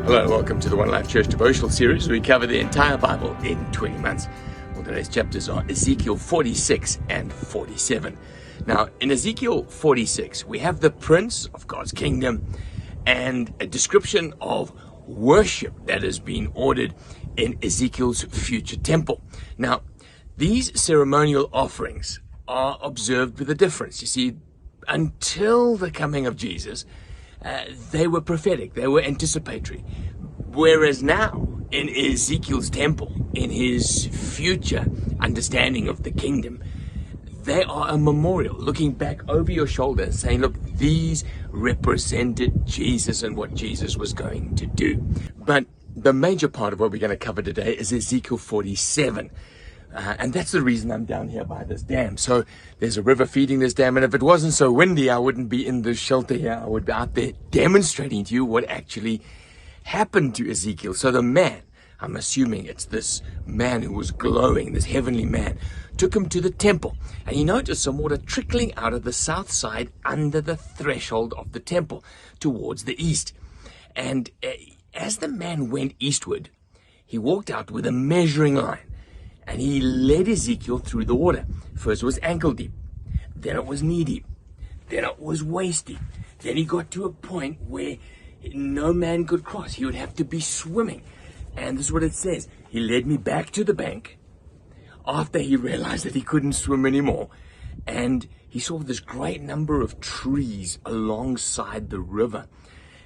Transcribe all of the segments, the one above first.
Hello and welcome to the One Life Church devotional series. We cover the entire Bible in 20 months. Well, today's chapters are Ezekiel 46 and 47. Now, in Ezekiel 46, we have the prince of God's kingdom and a description of worship that has been ordered in Ezekiel's future temple. Now, these ceremonial offerings are observed with a difference. You see, until the coming of Jesus, they were prophetic, they were anticipatory. Whereas now, in Ezekiel's temple, in his future understanding of the kingdom, they are a memorial, looking back over your shoulder and saying, look, these represented Jesus and what Jesus was going to do. But the major part of what we're going to cover today is Ezekiel 47. And that's the reason I'm down here by this dam. So there's a river feeding this dam, and if it wasn't so windy, I wouldn't be in the shelter here. I would be out there demonstrating to you what actually happened to Ezekiel. So the man, I'm assuming it's this man who was glowing, this heavenly man, took him to the temple, and he noticed some water trickling out of the south side under the threshold of the temple towards the east. And as the man went eastward, he walked out with a measuring line. And he led Ezekiel through the water. First it was ankle deep, then it was knee deep, then it was waist deep. Then he got to a point where no man could cross. He would have to be swimming. And this is what it says. He led me back to the bank after he realized that he couldn't swim anymore. And he saw this great number of trees alongside the river.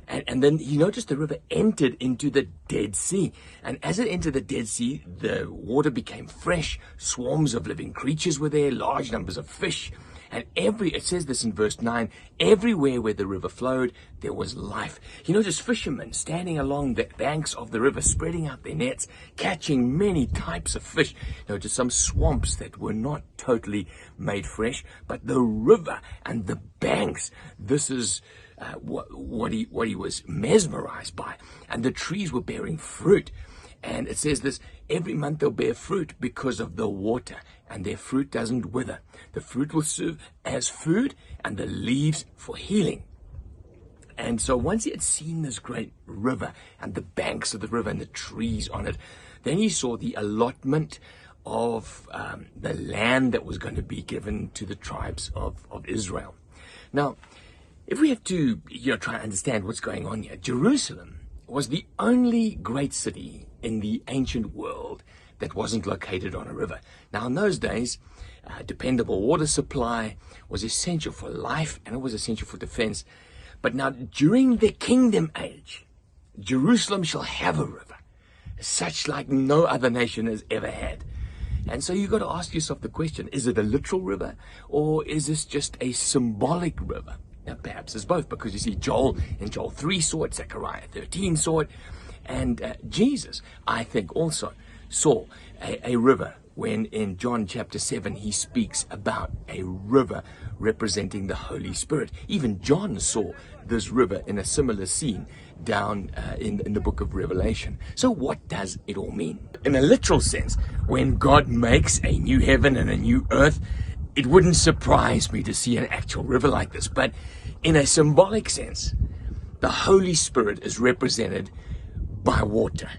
And then he noticed the river entered into the Dead Sea. And as it entered the Dead Sea, the water became fresh. Swarms of living creatures were there, large numbers of fish. And it says this in verse 9, everywhere where the river flowed, there was life. He noticed fishermen standing along the banks of the river, spreading out their nets, catching many types of fish. He noticed some swamps that were not totally made fresh, but the river and the banks, this is what he was mesmerized by. And the trees were bearing fruit. And it says this, every month they'll bear fruit because of the water, and their fruit doesn't wither. The fruit will serve as food, and the leaves for healing. And so once he had seen this great river and the banks of the river and the trees on it, then he saw the allotment of the land that was going to be given to the tribes of Israel. Now, if we have to try and understand what's going on here, Jerusalem was the only great city in the ancient world that wasn't located on a river. Now, in those days, dependable water supply was essential for life, and it was essential for defense. But now, during the kingdom age, Jerusalem shall have a river, such like no other nation has ever had. And so you've got to ask yourself the question, is it a literal river, or is this just a symbolic river? Now, perhaps it's both, because you see Joel 3 saw it, Zechariah 13 saw it, and Jesus, I think, also saw a river when in John chapter 7 he speaks about a river representing the Holy Spirit. Even John saw this river in a similar scene down in the book of Revelation. So what does it all mean? In a literal sense, when God makes a new heaven and a new earth, it wouldn't surprise me to see an actual river like this. But in a symbolic sense, the Holy Spirit is represented by water.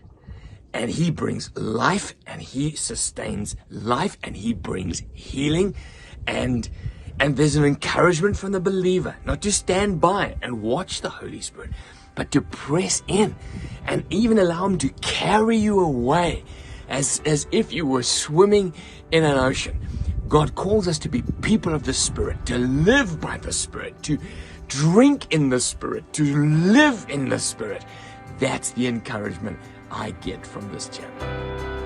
And he brings life, and he sustains life, and he brings healing. And there's an encouragement from the believer, not to stand by and watch the Holy Spirit, but to press in and even allow him to carry you away as if you were swimming in an ocean. God calls us to be people of the Spirit, to live by the Spirit, to drink in the Spirit, to live in the Spirit. That's the encouragement I get from this chapter.